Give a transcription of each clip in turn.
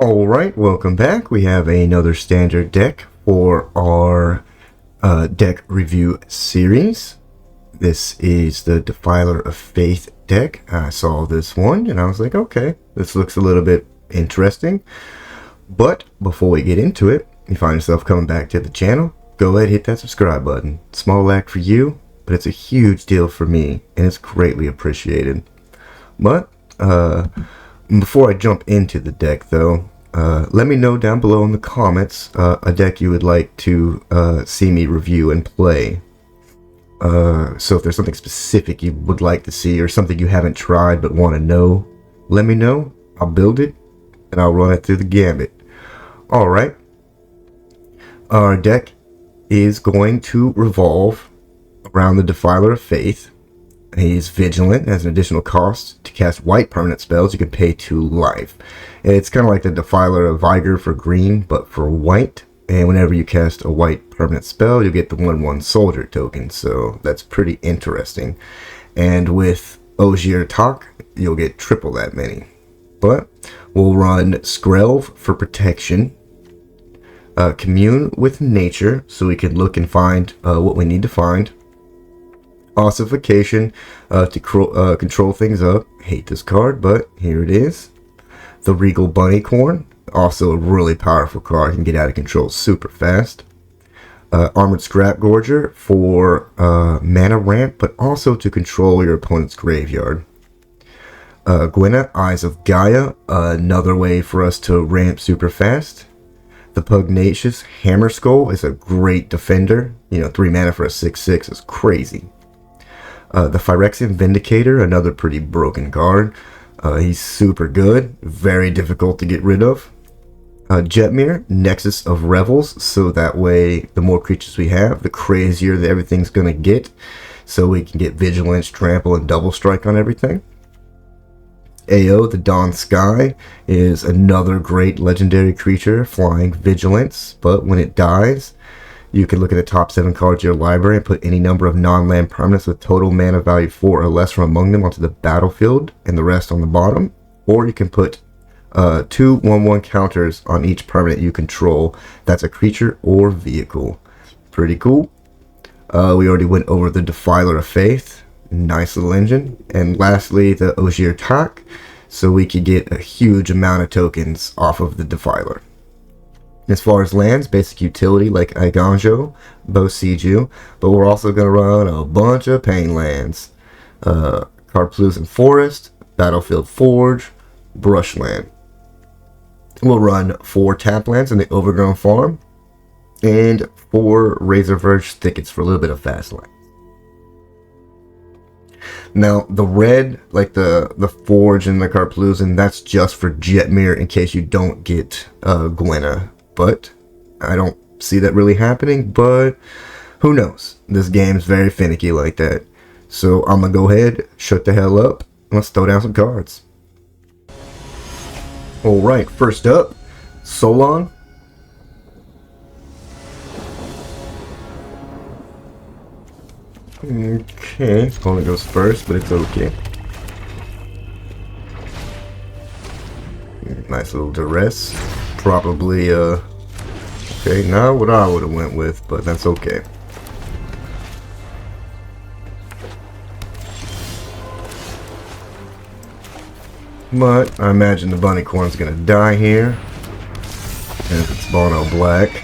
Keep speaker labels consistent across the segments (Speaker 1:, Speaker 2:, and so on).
Speaker 1: Alright, welcome back. We have another standard deck for our deck review series. This is the Defiler of Faith deck. I saw this one and I was like, okay, this looks a little bit interesting. But before we get into it, you find yourself coming back to the channel, go ahead and hit that subscribe button. Small act for you, but it's a huge deal for me and it's greatly appreciated. But before I jump into the deck though, let me know down below in the comments a deck you would like to see me review and play. So if there's something specific you would like to see or something you haven't tried but want to know, let me know. I'll build it and I'll run it through the gambit. Alright. Our deck is going to revolve around the Defiler of Faith. He's vigilant, has an additional cost. To cast white permanent spells, you can pay 2 life. It's kind of like the Defiler of Vigor for green, but for white. And whenever you cast a white permanent spell, you'll get the 1/1 soldier token. So that's pretty interesting. And with Ogier Talk, you'll get triple that many. But we'll run Skrelv for protection. Commune with nature, so we can look and find what we need to find. Ossification to control things up. Hate this card, but here it is. The Regal Bunnycorn, also a really powerful card. You can get out of control super fast. Armored Scrap Gorger for mana ramp, but also to control your opponent's graveyard. Gwenna, Eyes of Gaia, another way for us to ramp super fast. The Pugnacious Hammer Skull is a great defender. 3 mana for a 6/6 is crazy. The Phyrexian Vindicator, another pretty broken card. He's super good, very difficult to get rid of. Jetmir, Nexus of Revels, so that way the more creatures we have, the crazier that everything's going to get. So we can get Vigilance, Trample, and Double Strike on everything. Ao, the Dawn Sky, is another great legendary creature, flying Vigilance, but when it dies, you can look at the top 7 cards of your library and put any number of non-land permanents with total mana value 4 or less from among them onto the battlefield and the rest on the bottom. Or you can put 2 1/1 counters on each permanent you control that's a creature or vehicle. Pretty cool. We already went over the Defiler of Faith. Nice little engine. And lastly, the Ogier Tak, so we could get a huge amount of tokens off of the Defiler. As far as lands, basic utility like Eiganjo, Boseiju, but we're also going to run a bunch of pain lands. Karplusan Forest, Battlefield Forge, Brushland. We'll run 4 tap lands in the Overgrown Farm, and 4 Razor Verge Thickets for a little bit of fast land. Now, the red, like the Forge and the Karplusan, that's just for Jetmir in case you don't get Gwenna. But I don't see that really happening, but who knows? This game's very finicky like that. So I'm going to go ahead, shut the hell up, and let's throw down some cards. Alright, first up, Solon. Okay, opponent goes first, but it's okay. Nice little duress. Probably, okay, not what I would have went with, but that's okay. But I imagine the Bunnycorn's gonna die here. And if it's Mono Black.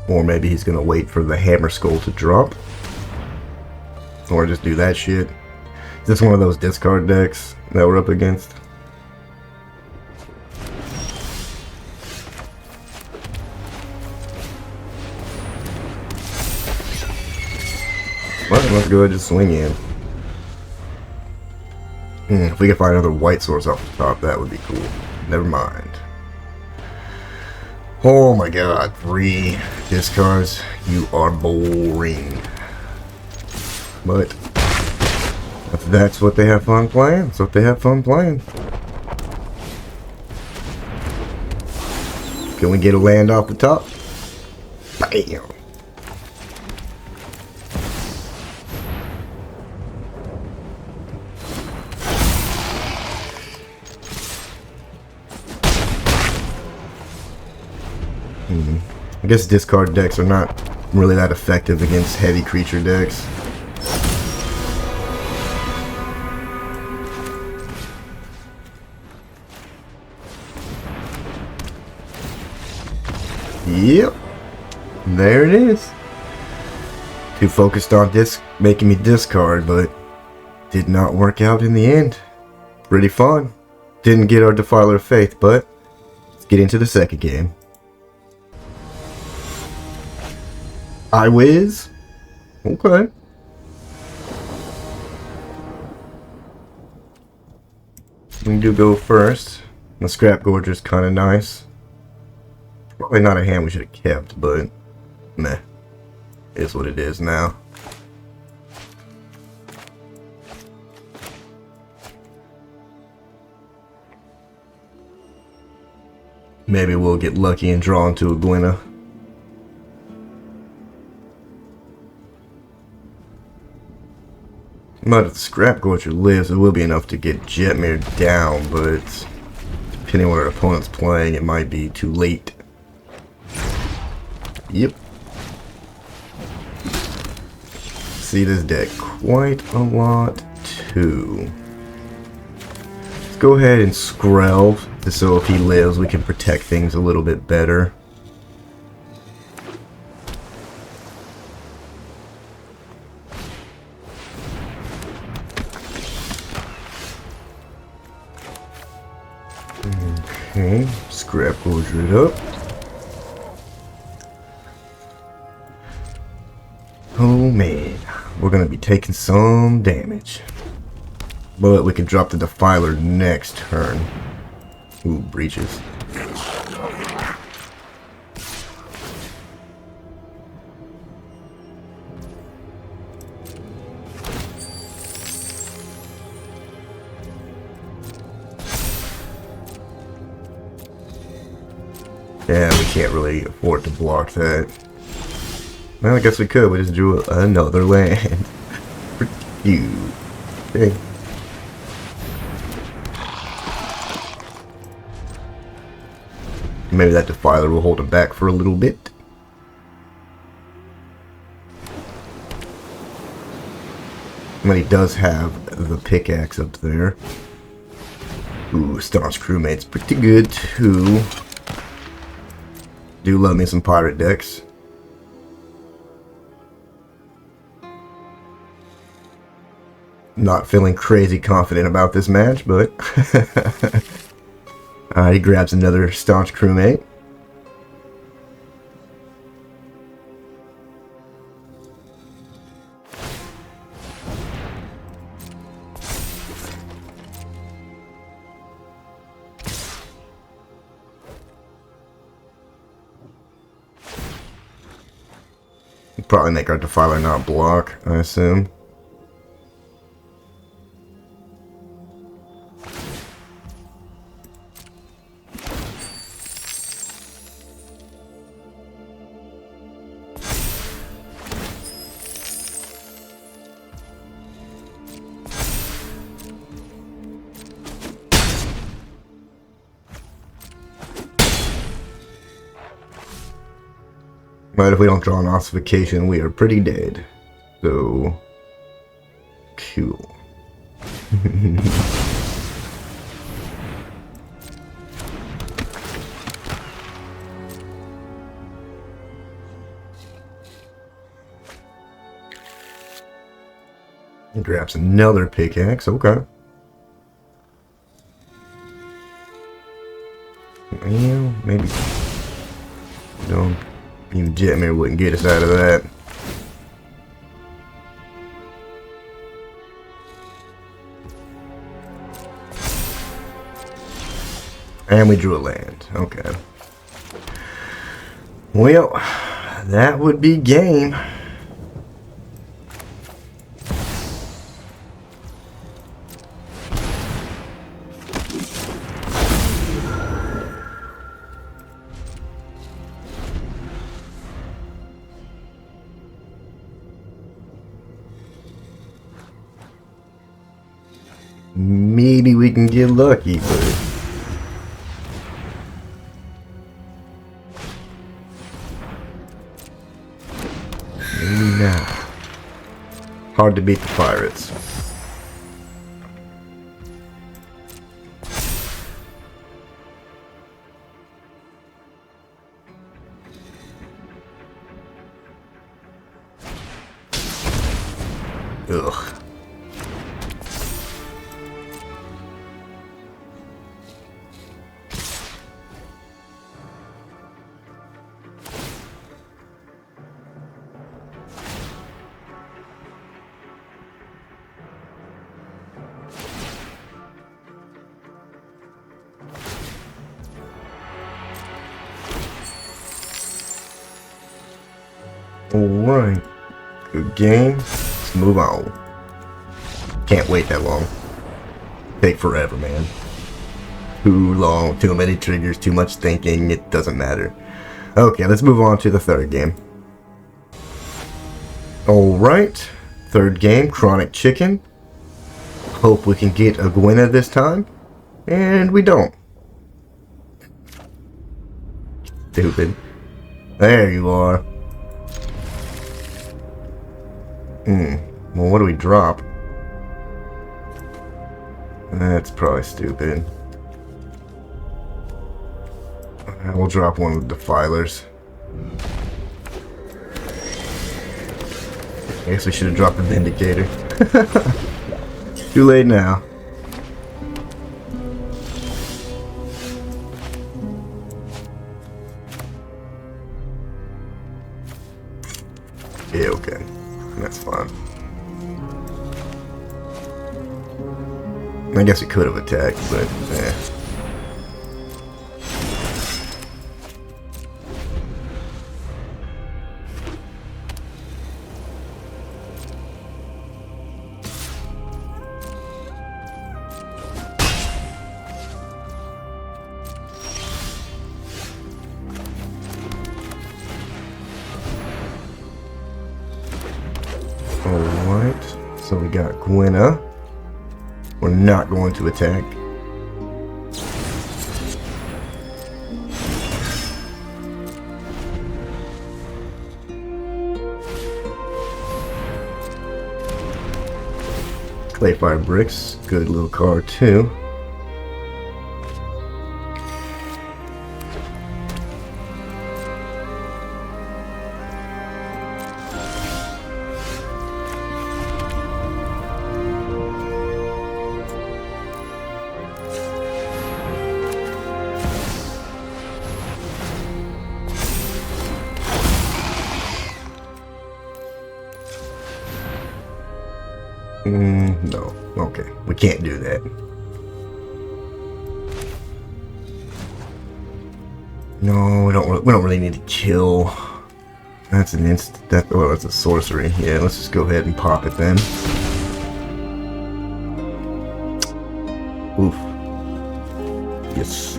Speaker 1: Or maybe he's gonna wait for the Hammer Skull to drop. Or just do that shit. Is this one of those discard decks that we're up against? Well, let's go ahead and just swing in. If we can find another white source off the top, that would be cool. Never mind. Oh my god, 3 discards. You are boring. But if that's what they have fun playing, that's what they have fun playing. Can we get a land off the top? Bam! I guess discard decks are not really that effective against heavy creature decks. Yep, there it is. Too focused on making me discard, but did not work out in the end. Pretty fun. Didn't get our Defiler of Faith, but let's get into the second game. I whiz. Okay. We do go first. The Scrap Gorger's kind of nice. Probably not a hand we should have kept, but meh. Is what it is now. Maybe we'll get lucky and draw into a Gwenna. But if the Scrap Gorger lives, it will be enough to get Jetmir down, but depending on what our opponent's playing, it might be too late. Yep. See this deck quite a lot too. Let's go ahead and Skrelv, so if he lives we can protect things a little bit better. Okay, Scrap Gorger it up. Oh man, we're gonna be taking some damage. But we can drop the Defiler next turn. Ooh, breaches. Yeah, we can't really afford to block that. Well, I guess we could. We just drew another land. For you. Okay. Maybe that Defiler will hold him back for a little bit. But he does have the pickaxe up there. Ooh, Staunch Crewmate's pretty good too. Do love me some pirate decks. Not feeling crazy confident about this match, but he grabs another Staunch Crewmate. Probably make our Defiler not block, I assume. But if we don't draw an ossification, we are pretty dead. So, cool. He grabs another pickaxe, okay. Well, maybe. Don't. Even Jetmir wouldn't get us out of that. And we drew a land. Okay. Well, that would be game. Maybe we can get lucky, but now. Hard to beat the pirates. Ugh. Alright. Good game. Let's move on. Can't wait that long. Take forever, man. Too long, too many triggers, too much thinking, it doesn't matter. Okay, let's move on to the third game. Alright. Third game, Chronic Chicken. Hope we can get a Gwenna this time. And we don't. Stupid. There you are. Well, what do we drop? That's probably stupid. We'll drop one of the Defilers. I guess we should have dropped the Vindicator. Too late now. Yeah, okay. That's fine. I guess we could have attacked, but eh. Alright, so we got Gwenna. We're not going to attack. Clayfire Bricks, good little card too. No. Okay. We can't do that. No, we don't really need to kill. That's an oh, that's a sorcery. Yeah, let's just go ahead and pop it then. Oof. Yes.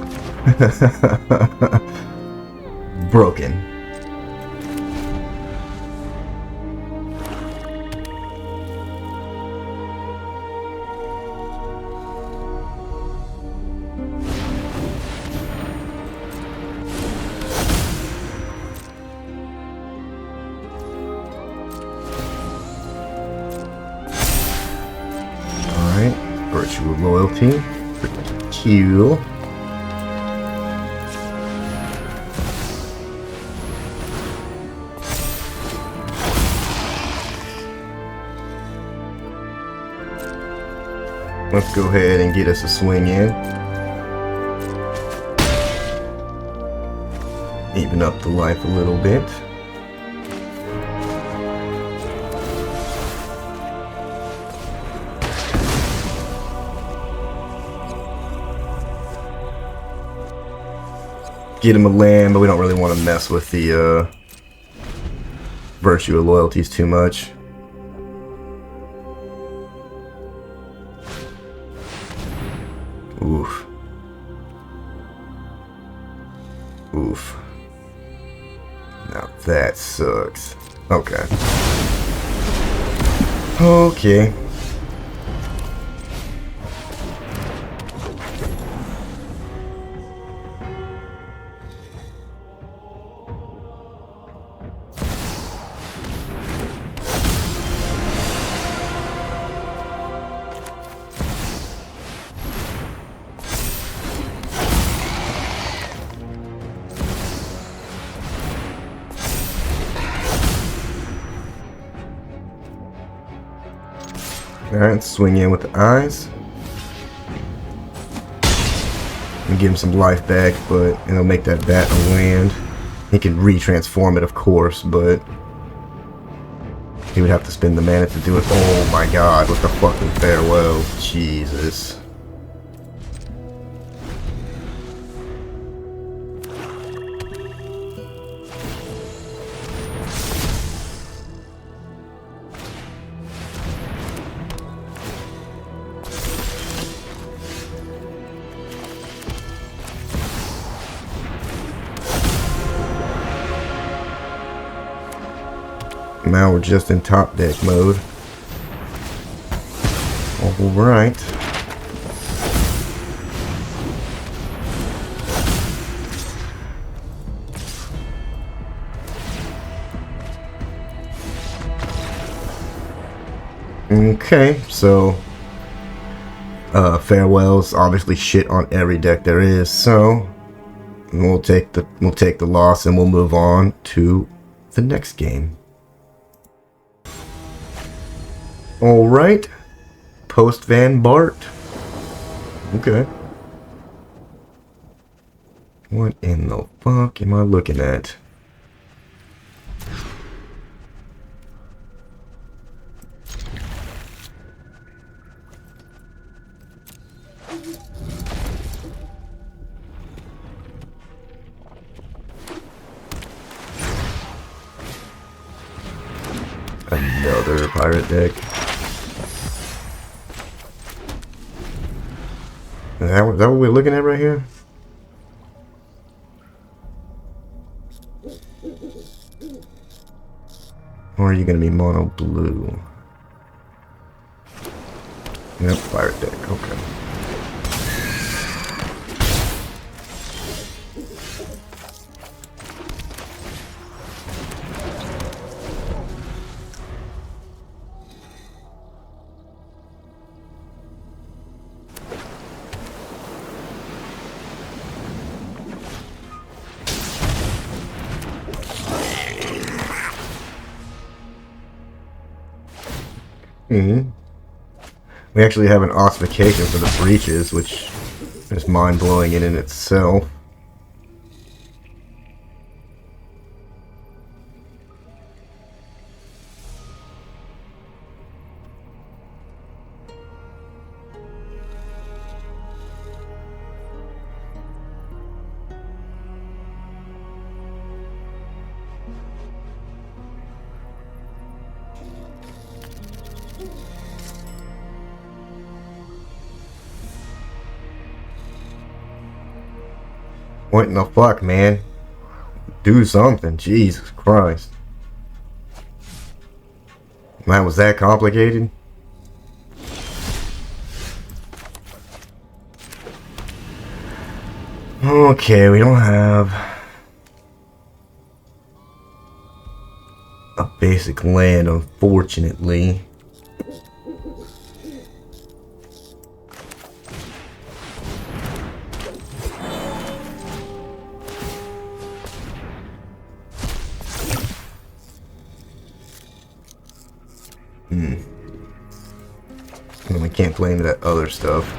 Speaker 1: Broken. Virtue of Loyalty. Kill. Let's go ahead and get us a swing in. Even up the life a little bit. Get him a land, but we don't really want to mess with the Virtue of Loyalties too much. Oof. Oof. Now that sucks. Okay. Okay. Alright, swing in with the eyes. And give him some life back, but it'll make that bat a land. He can re-transform it, of course, but he would have to spend the mana to do it. Oh my god, what the fucking farewell. Jesus. Now we're just in top deck mode. Alright. Okay, so farewells obviously shit on every deck there is, so we'll take the loss and we'll move on to the next game. Alright. Post Van Bart. Okay. What in the fuck am I looking at? Another pirate deck. Is that what we're looking at right here? Or are you going to be mono blue? Yep, pirate deck, okay. We actually have an ossification for the breaches, which is mind-blowing in itself. What in the fuck, man? Do something. Jesus Christ. Man, was that complicated? Okay, we don't have a basic land, unfortunately. And we can't play into that other stuff.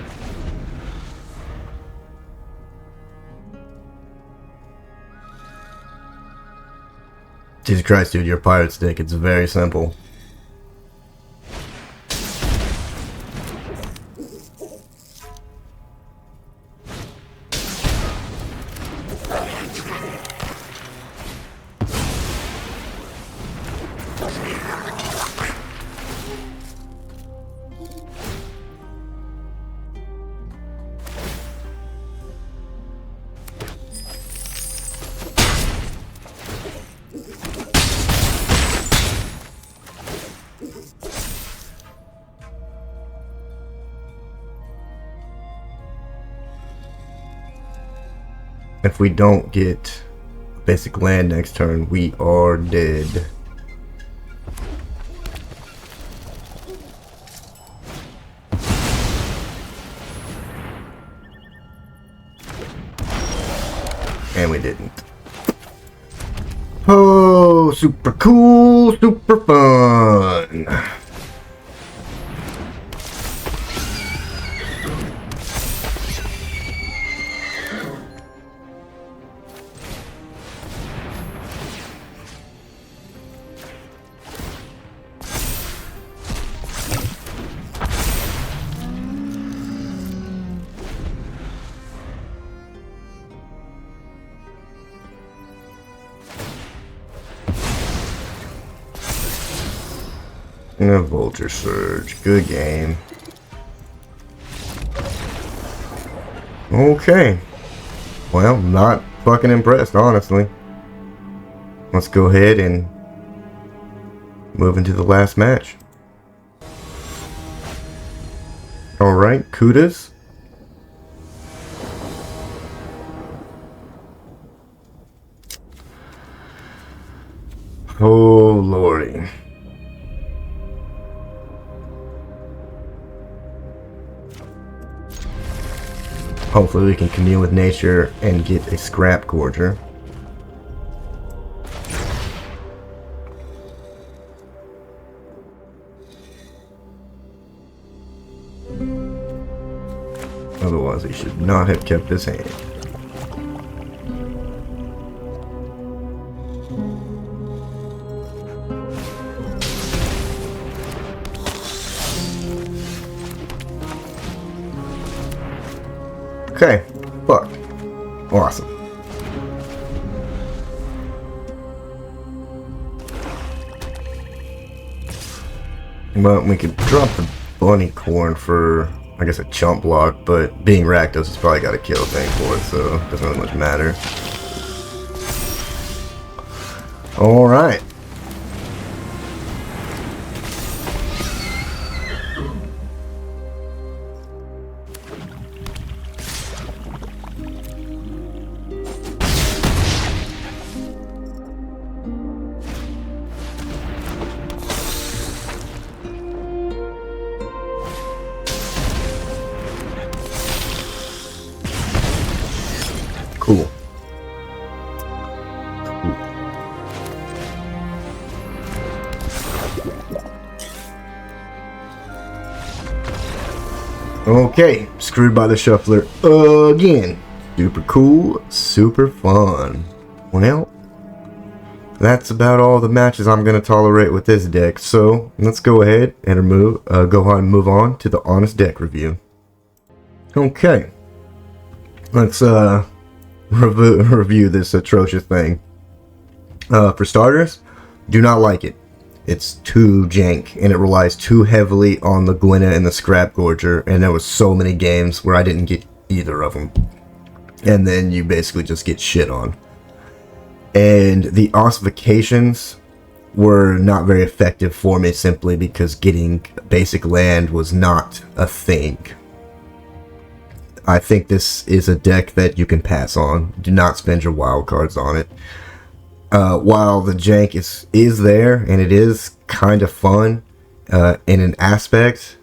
Speaker 1: Jesus Christ, dude, your pirate's deck, it's very simple. If we don't get a basic land next turn, we are dead. And we didn't. Oh, super cool, super fun. And a Vulture Surge. Good game. Okay. Well, not fucking impressed, honestly. Let's go ahead and move into the last match. Alright, Kudas. Oh, lordy. Hopefully we can commune with nature and get a Scrap Gorger. Otherwise, he should not have kept his hand. Okay, fuck. Awesome. Well, we could drop the bunny corn for, I guess, a chump block, but being Rakdos has probably got to kill thing for it, so it doesn't really much matter. Alright. Cool. Okay, screwed by the shuffler again. Super cool, super fun. Well, that's about all the matches I'm going to tolerate with this deck, so let's go ahead and move on to the honest deck review. Okay, let's review this atrocious thing. For starters, do not like it. It's too jank, and it relies too heavily on the Gwenna and the Scrap Gorger, and there was so many games where I didn't get either of them. And then you basically just get shit on. And the ossifications were not very effective for me simply because getting basic land was not a thing. I think this is a deck that you can pass on. Do not spend your wild cards on it. While the jank is there, and it is kind of fun in an aspect,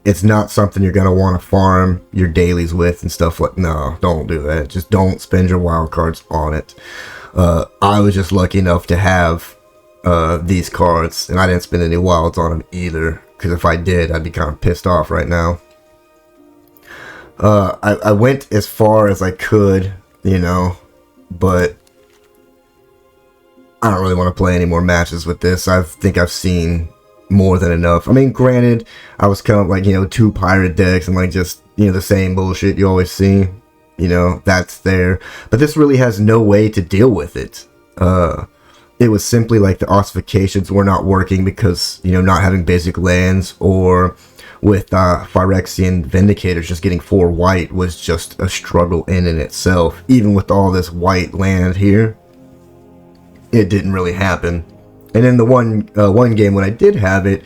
Speaker 1: it's not something you're going to want to farm your dailies with and stuff like. No, don't do that. Just don't spend your wild cards on it. I was just lucky enough to have these cards, and I didn't spend any wilds on them either, because if I did, I'd be kind of pissed off right now. I went as far as I could, you know, but I don't really want to play any more matches with this. I think I've seen more than enough. I mean, granted, I was kind of like, you know, 2 pirate decks and like just, you know, the same bullshit you always see. You know, that's there. But this really has no way to deal with it. It was simply like the ossifications were not working because, you know, not having basic lands, or with Phyrexian Vindicators just getting 4 white was just a struggle in itself. Even with all this white land here, it didn't really happen. And in the one game when I did have it,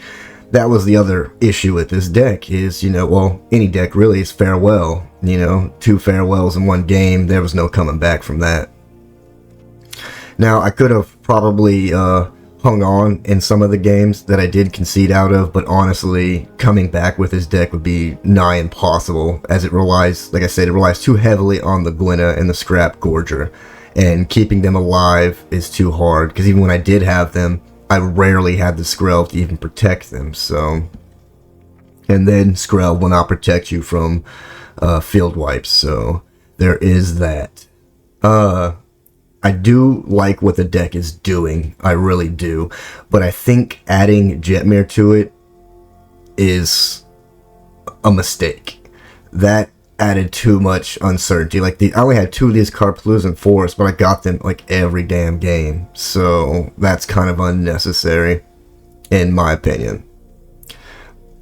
Speaker 1: that was the other issue with this deck is, you know, well, any deck really is farewell. You know, 2 farewells in one game, there was no coming back from that. Now, I could have probably hung on in some of the games that I did concede out of, but honestly, coming back with this deck would be nigh impossible, as it relies, like I said, it relies too heavily on the Gwenna and the Scrap Gorger, and keeping them alive is too hard, because even when I did have them, I rarely had the Skrelv to even protect them, so. And then Skrelv will not protect you from field wipes, so there is that. I do like what the deck is doing, I really do, but I think adding Jetmir to it is a mistake. That added too much uncertainty. Like, I only had 2 of these Karpalus in Forest, but I got them like every damn game, so that's kind of unnecessary, in my opinion.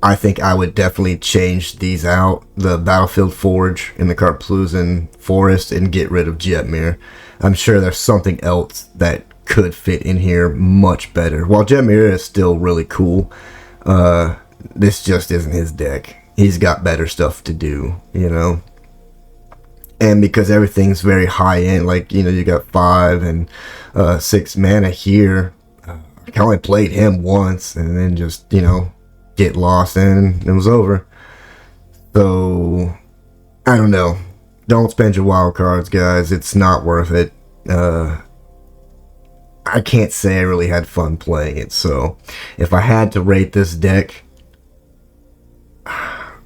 Speaker 1: I think I would definitely change these out, the Battlefield Forge and the Karplusan Forest, and get rid of Jetmir. I'm sure there's something else that could fit in here much better. While Jetmir is still really cool, this just isn't his deck. He's got better stuff to do, you know? And because everything's very high end, like, you know, you got 5 and 6 mana here, I only played him once and then just, you know, get lost and it was over. So, I don't know. Don't spend your wild cards, guys. It's not worth it. I can't say I really had fun playing it, so if I had to rate this deck,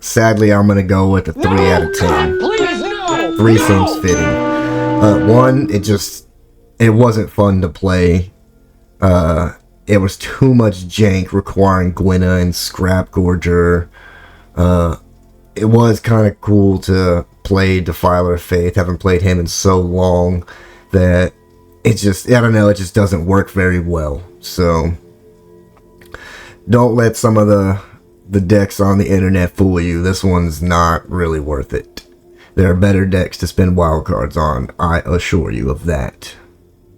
Speaker 1: sadly I'm gonna go with a 3 out of 10.
Speaker 2: Please, no!
Speaker 1: 3 seems fitting. 1, it wasn't fun to play. It was too much jank requiring Gwenna and Scrap Gorger. It was kind of cool to play Defiler of Faith. Haven't played him in so long that it just, I don't know, it just doesn't work very well. So don't let some of the decks on the internet fool you. This one's not really worth it. There are better decks to spend wildcards on, I assure you of that.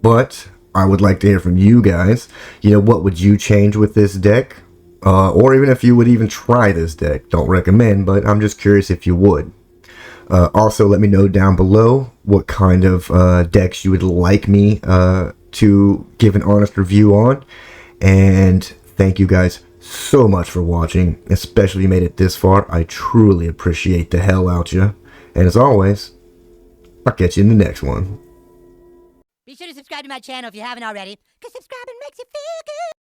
Speaker 1: But I would like to hear from you guys. You know, what would you change with this deck? Or even if you would even try this deck. Don't recommend, but I'm just curious if you would. Also, let me know down below what kind of decks you would like me to give an honest review on. And thank you guys so much for watching, especially if you made it this far. I truly appreciate the hell out you. And as always, I'll catch you in the next one.
Speaker 3: Be sure to subscribe to my channel if you haven't already, because subscribing makes you feel good.